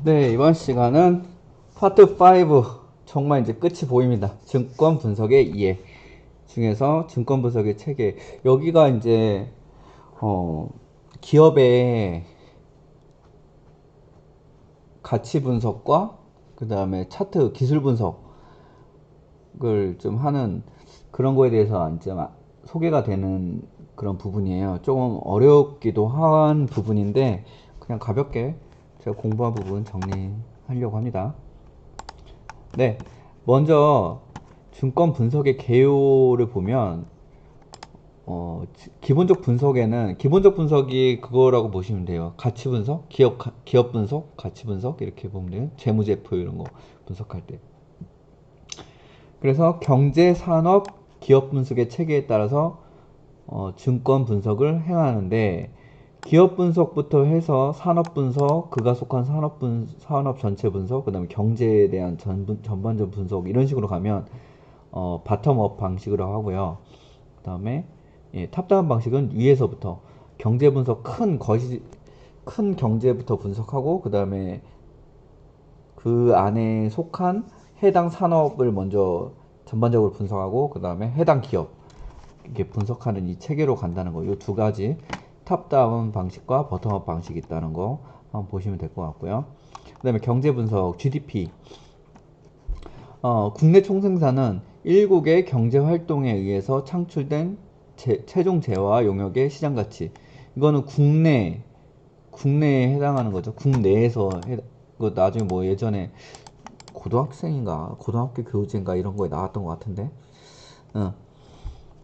네, 이번 시간은 파트 5 정말 이제 끝이 보입니다. 증권 분석의 이해 중에서 증권 분석의 체계. 여기가 이제 기업의 가치 분석과 그 다음에 차트 기술 분석을 좀 하는 그런 거에 대해서 이제 소개가 되는 그런 부분이에요. 조금 어렵기도 한 부분인데 그냥 가볍게 제가 공부한 부분 정리하려고 합니다. 네, 먼저 증권 분석의 개요를 보면 기본적 분석이 그거라고 보시면 돼요. 가치 분석, 기업 분석, 가치 분석 이렇게 보면 돼요. 재무제표 이런 거 분석할 때. 그래서 경제, 산업, 기업 분석의 체계에 따라서 증권 분석을 행하는데 기업 분석부터 해서 산업 분석, 그가 속한 산업 전체 분석, 그다음에 경제에 대한 전반적 분석 이런 식으로 가면 바텀업 방식으로 하고요. 그다음에 탑다운 방식은 위에서부터 경제 분석 큰 경제부터 분석하고 그다음에 그 안에 속한 해당 산업을 먼저 전반적으로 분석하고 그다음에 해당 기업 이렇게 분석하는 이 체계로 간다는 거. 이 두 가지 탑다운 방식과 버텀업 방식이 있다는 거 한번 보시면 될 것 같고요. 그다음에 경제 분석 GDP. 국내 총생산은 일국의 경제 활동에 의해서 창출된 최종 재화 용역의 시장 가치. 이거는 국내에 해당하는 거죠. 국내에서 그 나중에 뭐 예전에 고등학생인가 고등학교 교재인가 이런 거에 나왔던 것 같은데. 어.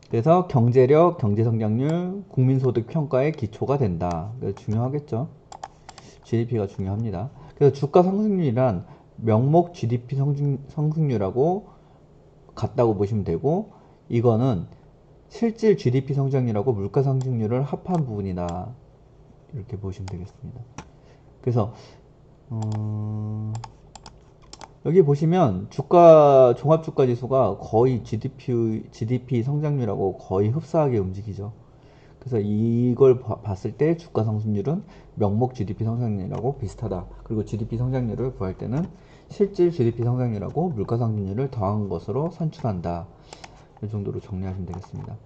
그래서 경제력, 경제성장률, 국민소득 평가의 기초가 된다. 중요하겠죠. GDP가 중요합니다. 그래서 주가 상승률이란 명목 GDP 상승률하고 같다고 보시면 되고, 이거는 실질 GDP 성장률하고 물가 상승률을 합한 부분이다. 이렇게 보시면 되겠습니다. 그래서 여기 보시면 종합주가지수가 거의 GDP 성장률하고 거의 흡사하게 움직이죠. 그래서 이걸 봤을 때 주가 상승률은 명목 GDP 성장률하고 비슷하다. 그리고 GDP 성장률을 구할 때는 실질 GDP 성장률하고 물가 상승률을 더한 것으로 산출한다. 이 정도로 정리하시면 되겠습니다.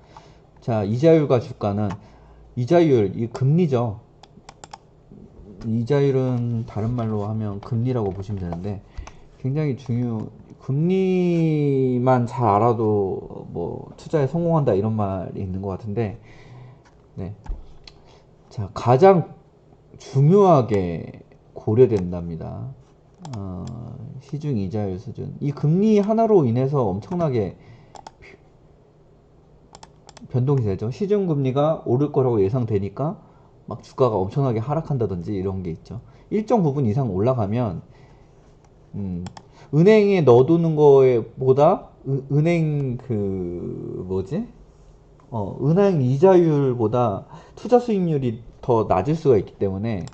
자, 이자율과 주가는 이자율, 이 금리죠. 이자율은 다른 말로 하면 금리라고 보시면 되는데 굉장히 금리만 잘 알아도 뭐 투자에 성공한다 이런 말이 있는 것 같은데, 네. 자, 가장 중요하게 고려된답니다. 시중 이자율 수준. 이 금리 하나로 인해서 엄청나게 변동이 되죠. 시중 금리가 오를 거라고 예상되니까 막 주가가 엄청나게 하락한다든지 이런 게 있죠. 일정 부분 이상 올라가면 은행에 넣어두는 거에 보다 은행 그 뭐지? 은행 이자율보다 투자 수익률이 더 낮을 수가 있기 때문에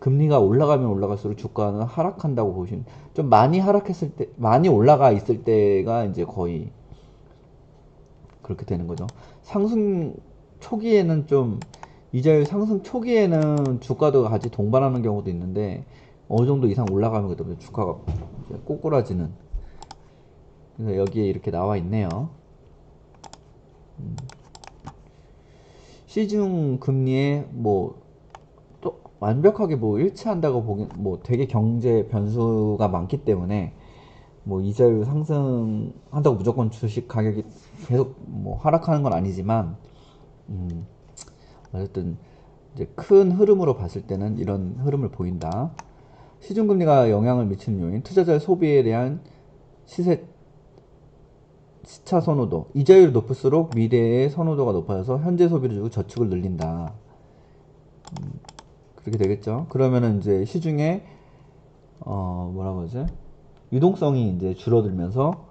금리가 올라가면 올라갈수록 주가는 하락한다고 보시면, 좀 많이 하락했을 때, 많이 올라가 있을 때가 이제 거의 그렇게 되는 거죠. 상승 초기에는 좀 이자율 상승 초기에는 주가도 같이 동반하는 경우도 있는데 어느 정도 이상 올라가면 그다음에 주가가 이제 꼬꾸라지는. 그래서 여기에 이렇게 나와 있네요. 시중 금리에 뭐 또 완벽하게 뭐 일치한다고 보긴 뭐 되게 경제 변수가 많기 때문에 뭐 이자율 상승한다고 무조건 주식 가격이 계속 뭐 하락하는 건 아니지만 어쨌든 이제 큰 흐름으로 봤을 때는 이런 흐름을 보인다. 시중금리가 영향을 미치는 요인, 투자자의 소비에 대한 시세 시차 선호도. 이자율이 높을수록 미래의 선호도가 높아져서 현재 소비를 주고 저축을 늘린다. 그렇게 되겠죠. 그러면은 이제 시중에 뭐라고 하지? 유동성이 이제 줄어들면서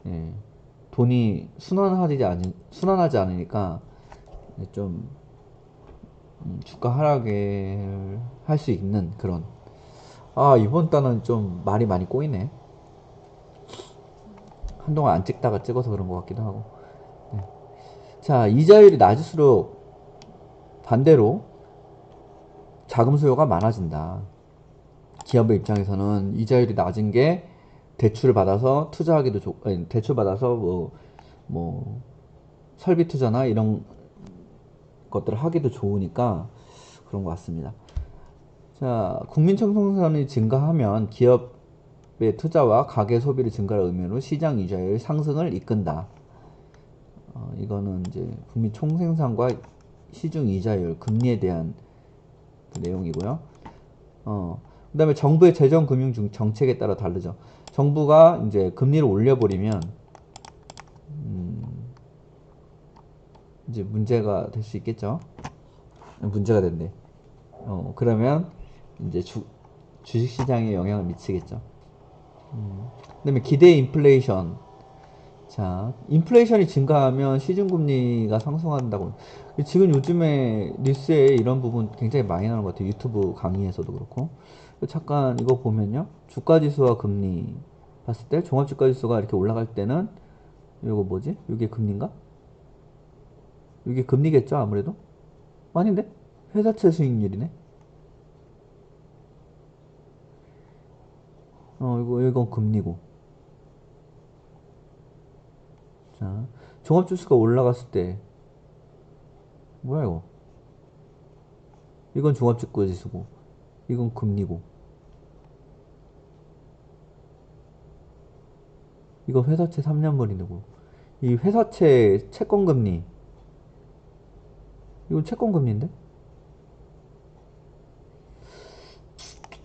예, 돈이 순환하지 않으니까 좀 주가 하락을 할 수 있는 그런. 이번 달은 좀 말이 많이 꼬이네. 한동안 안 찍다가 찍어서 그런 것 같기도 하고. 자, 이자율이 낮을수록 반대로 자금 수요가 많아진다. 기업의 입장에서는 이자율이 낮은 게 대출을 받아서 투자하기도 아니, 대출 받아서 뭐 설비 투자나 이런 것들을 하기도 좋으니까 그런 것 같습니다. 자, 국민 청소년이 증가하면 기업의 투자와 가계 소비를 증가할 의미로 시장 이자율 상승을 이끈다. 이거는 이제 국민 총생산과 시중 이자율, 금리에 대한 그 내용이고요. 그 다음에 정부의 재정 금융 정책에 따라 다르죠. 정부가 이제 금리를 올려버리면, 이제 문제가 될 수 있겠죠. 문제가 된대. 그러면 이제 주식시장에 영향을 미치겠죠. 그 다음에 기대 인플레이션. 자, 인플레이션이 증가하면 시중금리가 상승한다고. 지금 요즘에 뉴스에 이런 부분 굉장히 많이 나오는 것 같아요. 유튜브 강의에서도 그렇고. 잠깐 이거 보면요. 주가지수와 금리 봤을 때 종합주가지수가 이렇게 올라갈 때는 이거 뭐지? 이게 금리인가? 이게 금리겠죠, 아무래도? 아닌데? 회사채 수익률이네. 이건 금리고. 자, 종합지수가 올라갔을 때 뭐야 이거? 이건 종합주가지수고, 이건 금리고, 이건 회사채 3년물이고, 이 회사채 채권금리, 이건 채권금리인데?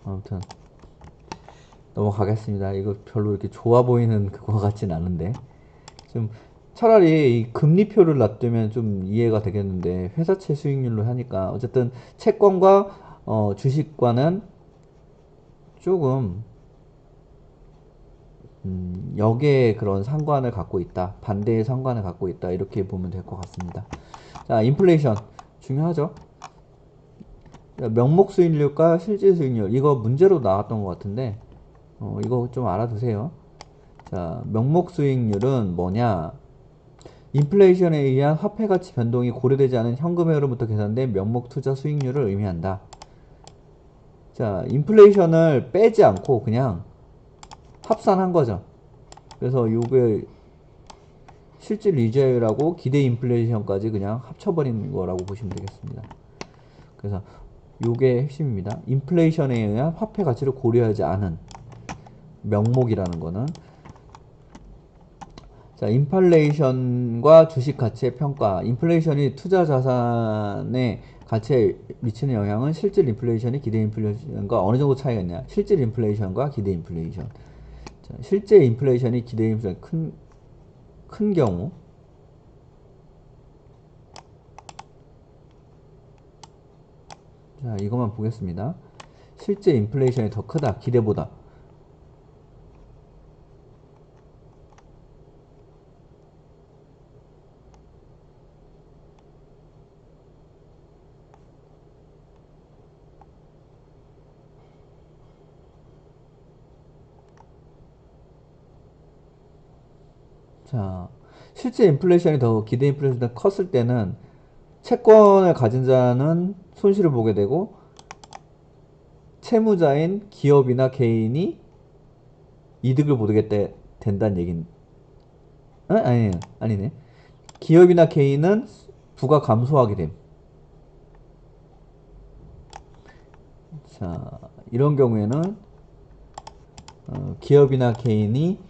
아무튼 넘어가겠습니다. 이거 별로 이렇게 좋아 보이는 그거 같진 않은데, 좀 차라리 이 금리표를 놔두면 좀 이해가 되겠는데 회사채 수익률로 하니까 어쨌든 채권과 주식과는 조금 역의 그런 상관을 갖고 있다, 반대의 상관을 갖고 있다, 이렇게 보면 될 것 같습니다. 자, 인플레이션 중요하죠. 명목 수익률과 실질 수익률, 이거 문제로 나왔던 것 같은데 이거 좀 알아두세요. 자, 명목 수익률은 뭐냐? 인플레이션에 의한 화폐 가치 변동이 고려되지 않은 현금의 흐름부터 계산된 명목 투자 수익률을 의미한다. 자, 인플레이션을 빼지 않고 그냥 합산한 거죠. 그래서 요게 실질 이자율하고 기대 인플레이션까지 그냥 합쳐버린 거라고 보시면 되겠습니다. 그래서 요게 핵심입니다. 인플레이션에 의한 화폐 가치를 고려하지 않은 명목이라는 거는, 자, 인플레이션과 주식 가치의 평가. 인플레이션이 투자 자산의 가치에 미치는 영향은 실질 인플레이션이 기대 인플레이션과 어느 정도 차이가 있냐? 실질 인플레이션과 기대 인플레이션. 자, 실제 인플레이션이 기대 인플레이션 큰 경우, 자, 이것만 보겠습니다. 실제 인플레이션이 더 크다, 기대보다. 자, 실제 인플레이션이 더 기대 인플레이션보다 컸을 때는 채권을 가진 자는 손실을 보게 되고 채무자인 기업이나 개인이 이득을 보게 된다는 얘긴. 아니네. 기업이나 개인은 부가 감소하게 됨. 자, 이런 경우에는 기업이나 개인이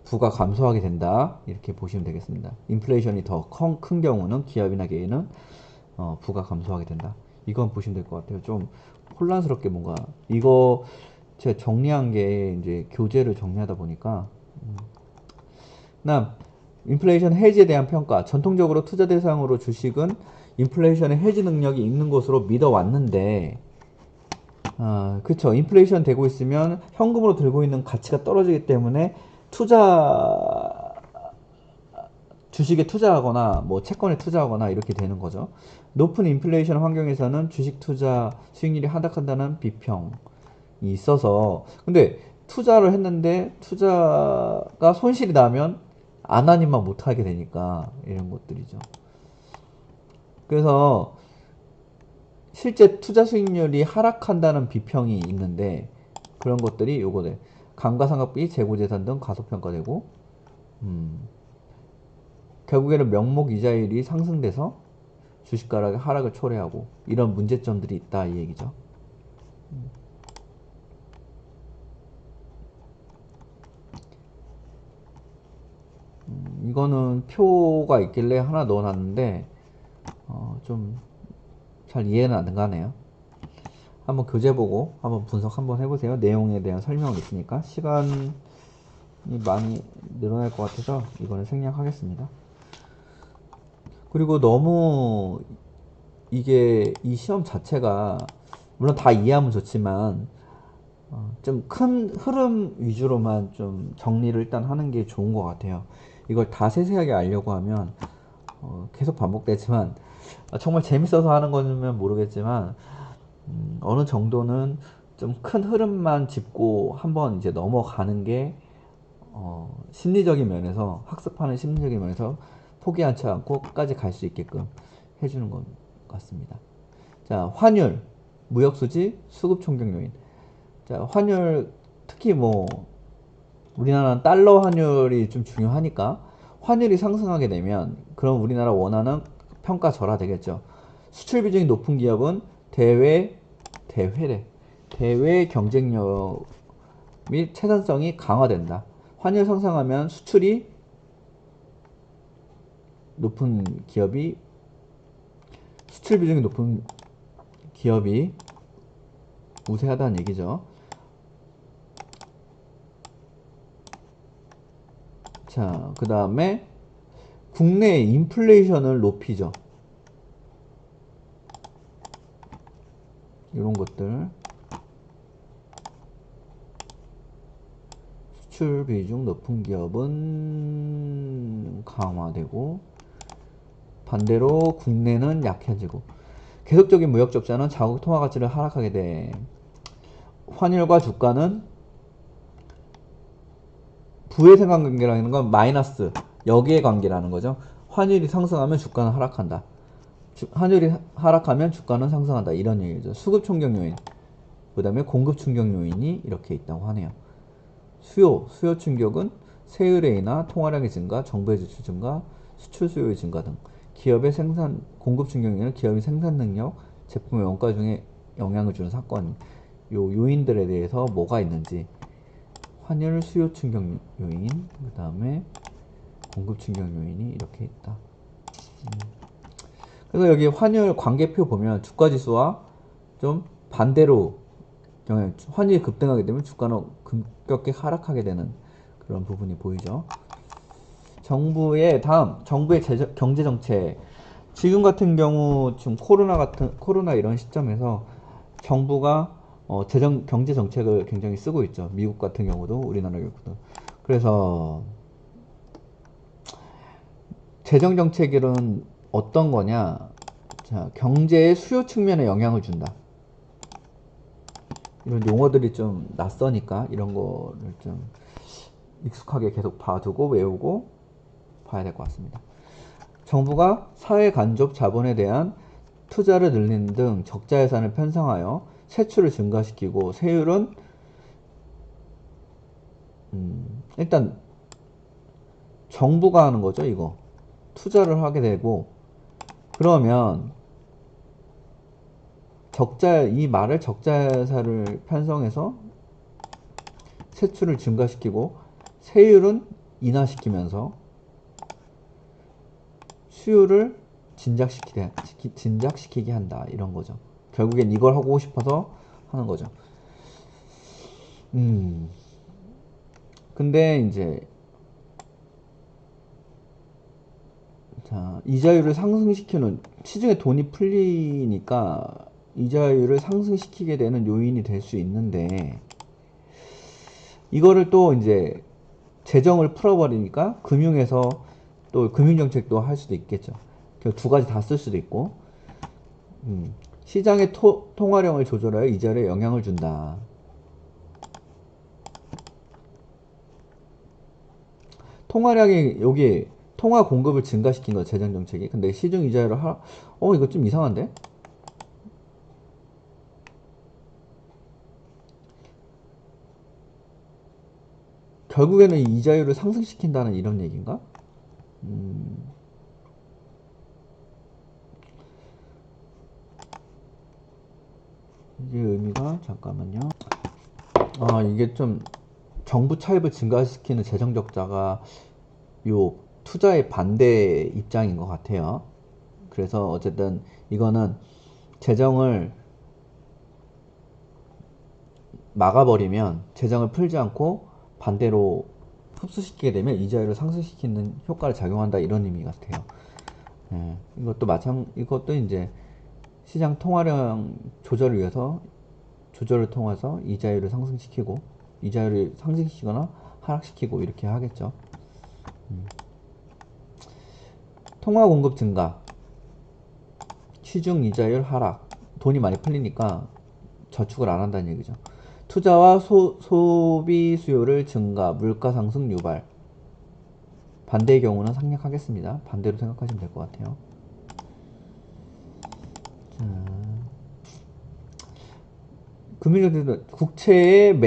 부가 감소하게 된다, 이렇게 보시면 되겠습니다. 인플레이션이 더 큰 경우는 기업이나 개인은 부가 감소하게 된다. 이건 보시면 될 것 같아요. 좀 혼란스럽게 뭔가 이거 제가 정리한 게 이제 교재를 정리하다 보니까. 나 인플레이션 해지에 대한 평가. 전통적으로 투자 대상으로 주식은 인플레이션의 해지 능력이 있는 것으로 믿어왔는데, 그쵸. 인플레이션 되고 있으면 현금으로 들고 있는 가치가 떨어지기 때문에 투자, 주식에 투자하거나 뭐 채권에 투자하거나 이렇게 되는 거죠. 높은 인플레이션 환경에서는 주식 투자 수익률이 하락한다는 비평이 있어서, 근데 투자를 했는데 투자가 손실이 나면 안 하니만 못하게 되니까 이런 것들이죠. 그래서 실제 투자 수익률이 하락한다는 비평이 있는데 그런 것들이 요거네. 감가상각비, 재고재산 등 가소평가되고, 결국에는 명목 이자율이 상승돼서 주식가락의 하락을 초래하고 이런 문제점들이 있다 이 얘기죠. 이거는 표가 있길래 하나 넣어놨는데 좀 잘 이해는 안 가네요. 한번 교재 보고 한번 분석 한번 해보세요. 내용에 대한 설명이 있으니까 시간이 많이 늘어날 것 같아서 이거는 생략하겠습니다. 그리고 너무 이게 이 시험 자체가 물론 다 이해하면 좋지만 좀 큰 흐름 위주로만 좀 정리를 일단 하는 게 좋은 것 같아요. 이걸 다 세세하게 알려고 하면 계속 반복되지만 정말 재밌어서 하는 거면 모르겠지만 어느 정도는 좀 큰 흐름만 짚고 한번 이제 넘어가는 게 심리적인 면에서 학습하는 심리적인 면에서 포기하지 않고 끝까지 갈 수 있게끔 해주는 것 같습니다. 자, 환율, 무역수지, 수급 총격 요인. 자, 환율 특히 뭐 우리나라는 달러 환율이 좀 중요하니까 환율이 상승하게 되면 그럼 우리나라 원화는 평가 절하되겠죠. 수출 비중이 높은 기업은 대외 경쟁력 및 생산성이 강화된다. 환율 상승하면 수출이 높은 기업이 수출 비중이 높은 기업이 우세하다는 얘기죠. 자, 그 다음에 국내 인플레이션을 높이죠. 이런 것들. 수출 비중 높은 기업은 강화되고 반대로 국내는 약해지고 계속적인 무역 적자는 자국 통화 가치를 하락하게 돼. 환율과 주가는 부의 상관관계라는 건 마이너스 역의 관계라는 거죠. 환율이 상승하면 주가는 하락한다. 환율이 하락하면 주가는 상승한다. 이런 얘기죠. 수급 충격 요인, 그 다음에 공급 충격 요인이 이렇게 있다고 하네요. 수요 충격은 세율의 인하, 통화량의 증가, 정부의 지출 증가, 수출 수요의 증가 등 기업의 생산 공급 충격 요인은 기업의 생산 능력, 제품의 원가 중에 영향을 주는 사건. 요 요인들에 대해서 뭐가 있는지 환율 수요 충격 요인, 그 다음에 공급 충격 요인이 이렇게 있다. 그래서 여기 환율 관계표 보면 주가 지수와 좀 반대로 환율이 급등하게 되면 주가는 급격히 하락하게 되는 그런 부분이 보이죠. 정부의 경제 정책. 지금 같은 경우 지금 코로나 이런 시점에서 정부가 경제 정책을 굉장히 쓰고 있죠. 미국 같은 경우도 우리나라 경우도. 그래서 재정 정책은 어떤 거냐? 자, 경제의 수요 측면에 영향을 준다. 이런 용어들이 좀 낯서니까 이런 거를 좀 익숙하게 계속 봐두고 외우고 봐야 될 것 같습니다. 정부가 사회 간접 자본에 대한 투자를 늘리는 등 적자 예산을 편성하여 세출을 증가시키고 세율은 일단 정부가 하는 거죠. 이거 투자를 하게 되고 그러면 이 말을 적자 예산을 편성해서 세출을 증가시키고 세율은 인하시키면서 수요를 진작시키게 한다. 이런 거죠. 결국엔 이걸 하고 싶어서 하는 거죠. 근데 이제 자, 이자율을 상승시키는 시중에 돈이 풀리니까 이자율을 상승시키게 되는 요인이 될 수 있는데 이거를 또 이제 재정을 풀어버리니까 금융에서 또 금융정책도 할 수도 있겠죠. 두 가지 다 쓸 수도 있고 시장의 통화량을 조절하여 이자율에 영향을 준다. 통화량이 여기 통화 공급을 증가시킨 거 재정 정책이. 근데 시중 이자율을 이거 좀 이상한데? 결국에는 이자율을 상승시킨다는 이런 얘기인가? 이게 의미가 잠깐만요. 이게 좀 정부 차입을 증가시키는 재정 적자가 요 투자의 반대 입장인 것 같아요. 그래서 어쨌든 이거는 재정을 막아버리면 재정을 풀지 않고 반대로 흡수시키게 되면 이자율을 상승시키는 효과를 작용한다 이런 의미 같아요. 이것도 이제 시장 통화량 조절을 위해서 조절을 통해서 이자율을 상승시키고 이자율을 상승시키거나 하락시키고 이렇게 하겠죠. 통화 공급 증가, 시중 이자율 하락, 돈이 많이 풀리니까 저축을 안 한다는 얘기죠. 투자와 소비 수요를 증가, 물가 상승 유발. 반대의 경우는 상략하겠습니다. 반대로 생각하시면 될 것 같아요. 금융정책은 국채의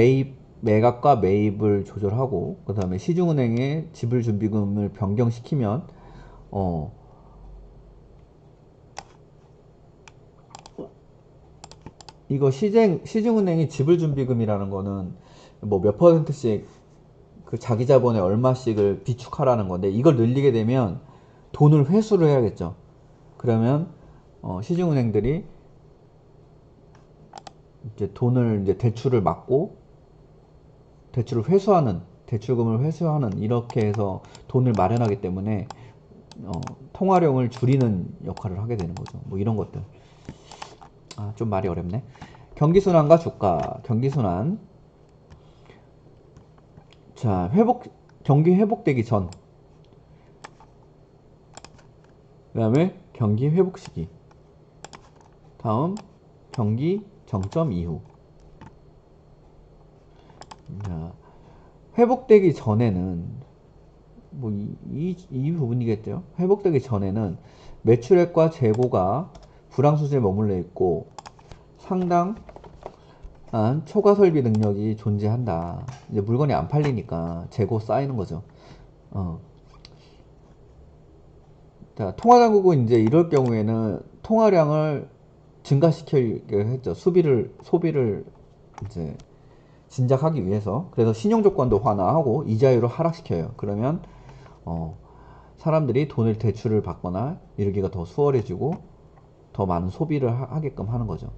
매각과 매입을 조절하고, 그 다음에 시중은행의 지불준비금을 변경시키면, 이거 시중은행이 지불준비금이라는 거는 뭐 몇 퍼센트씩 그 자기 자본의 얼마씩을 비축하라는 건데, 이걸 늘리게 되면 돈을 회수를 해야겠죠. 그러면 시중은행들이 이제 돈을 이제 대출을 막고 대출금을 회수하는 이렇게 해서 돈을 마련하기 때문에 통화량을 줄이는 역할을 하게 되는 거죠. 뭐 이런 것들. 좀 말이 어렵네. 경기순환과 주가. 경기순환. 자, 경기 회복되기 전. 그 다음에 경기 회복 시기. 다음 경기 정점 이후. 자, 회복되기 전에는 뭐 이 부분이겠죠. 회복되기 전에는 매출액과 재고가 불황 수준에 머물러 있고 상당한 초과 설비 능력이 존재한다. 이제 물건이 안 팔리니까 재고 쌓이는 거죠. 자, 통화당국은 이제 이럴 경우에는 통화량을 증가시키려 했죠. 소비를 이제 진작하기 위해서. 그래서 신용 조건도 완화하고 이자율을 하락시켜요. 그러면 사람들이 돈을 대출을 받거나 이러기가 더 수월해지고 더 많은 소비를 하게끔 하는 거죠.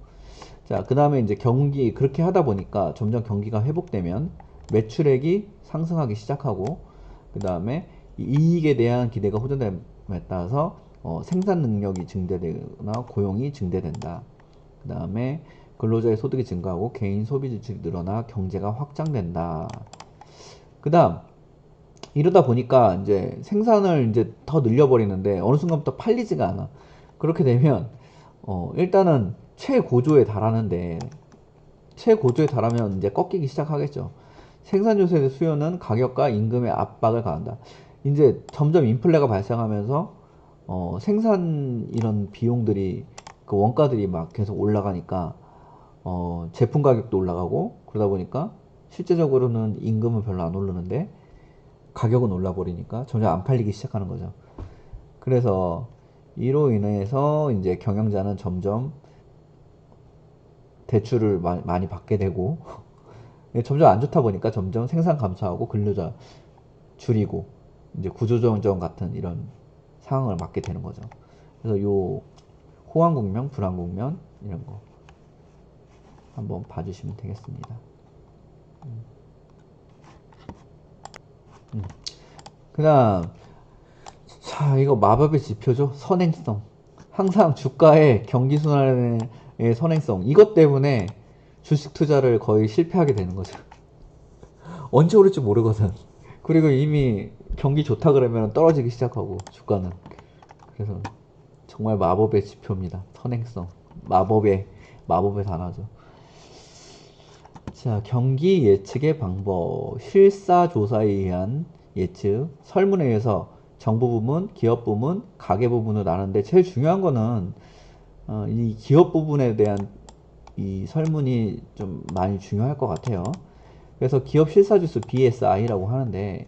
자, 그 다음에 이제 그렇게 하다 보니까 점점 경기가 회복되면 매출액이 상승하기 시작하고, 그 다음에 이익에 대한 기대가 호전됨에 따라서 생산 능력이 증대되거나 고용이 증대된다. 그 다음에 근로자의 소득이 증가하고 개인 소비 지출이 늘어나 경제가 확장된다. 그 다음 이러다 보니까 이제 생산을 이제 더 늘려버리는데 어느 순간부터 팔리지가 않아. 그렇게 되면 일단은 최고조에 달하는데 최고조에 달하면 이제 꺾이기 시작하겠죠. 생산 요소의 수요는 가격과 임금의 압박을 가한다. 이제 점점 인플레가 발생하면서 생산 이런 비용들이 그 원가들이 막 계속 올라가니까 제품 가격도 올라가고 그러다 보니까 실제적으로는 임금은 별로 안 오르는데 가격은 올라버리니까 점점 안 팔리기 시작하는 거죠. 그래서 이로 인해서 이제 경영자는 점점 대출을 많이 받게 되고 점점 안 좋다 보니까 점점 생산 감소하고 근로자 줄이고 이제 구조조정 같은 이런 상황을 맞게 되는 거죠. 그래서 요 호황 국면, 불황 국면 이런 거 한번 봐주시면 되겠습니다. 그다음 자, 이거 마법의 지표죠. 선행성. 항상 주가의 경기순환의 선행성. 이것 때문에 주식 투자를 거의 실패하게 되는 거죠. 언제 오를지 모르거든. 그리고 이미 경기 좋다 그러면 떨어지기 시작하고, 주가는. 그래서 정말 마법의 지표입니다. 선행성. 마법의 단어죠. 자, 경기 예측의 방법. 실사조사에 의한 예측. 설문에 의해서 정부 부문, 기업 부문, 가계 부문으로 나누는데 제일 중요한 거는 이 기업 부분에 대한 이 설문이 좀 많이 중요할 것 같아요. 그래서 기업 실사지수 BSI라고 하는데,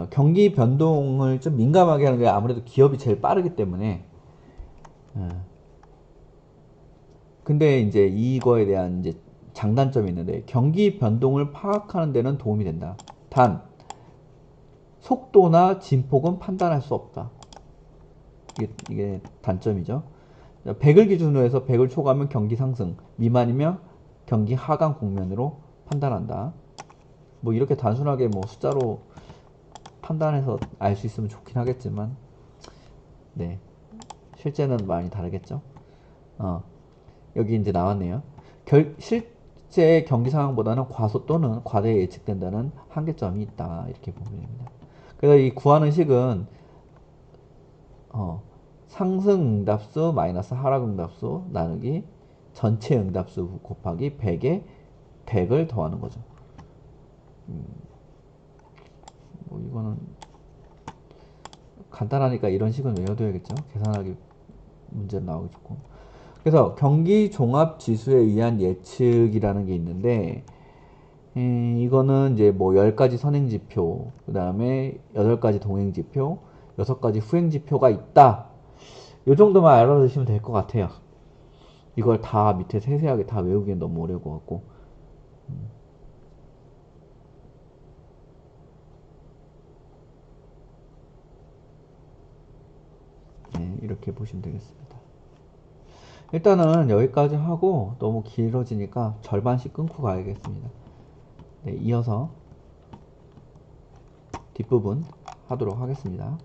경기 변동을 좀 민감하게 하는 게 아무래도 기업이 제일 빠르기 때문에. 근데 이제 이거에 대한 이제 장단점이 있는데, 경기 변동을 파악하는 데는 도움이 된다. 단 속도나 진폭은 판단할 수 없다. 이게 단점이죠. 100을 기준으로 해서 100을 초과하면 경기 상승, 미만이면 경기 하강 국면으로 판단한다. 뭐 이렇게 단순하게 뭐 숫자로 판단해서 알 수 있으면 좋긴 하겠지만, 네, 실제는 많이 다르겠죠. 여기 이제 나왔네요. 실제 경기 상황보다는 과소 또는 과대 예측된다는 한계점이 있다. 이렇게 보면 됩니다. 그래서 이 구하는 식은 상승 응답수 마이너스 하락 응답수 나누기 전체 응답수 곱하기 100에 100을 더하는 거죠. 뭐 이거는 간단하니까 이런 식은 외워둬야겠죠. 계산하기 문제로 나오기 좋고. 그래서 경기 종합 지수에 의한 예측이라는 게 있는데, 이거는 이제 뭐 10가지 선행 지표, 그 다음에 8가지 동행 지표, 6가지 후행 지표가 있다. 요 정도만 알아두시면 될 것 같아요. 이걸 다 밑에 세세하게 다 외우기엔 너무 어려울 것 같고. 네, 이렇게 보시면 되겠습니다. 일단은 여기까지 하고 너무 길어지니까 절반씩 끊고 가야겠습니다. 네, 이어서 뒷부분 하도록 하겠습니다.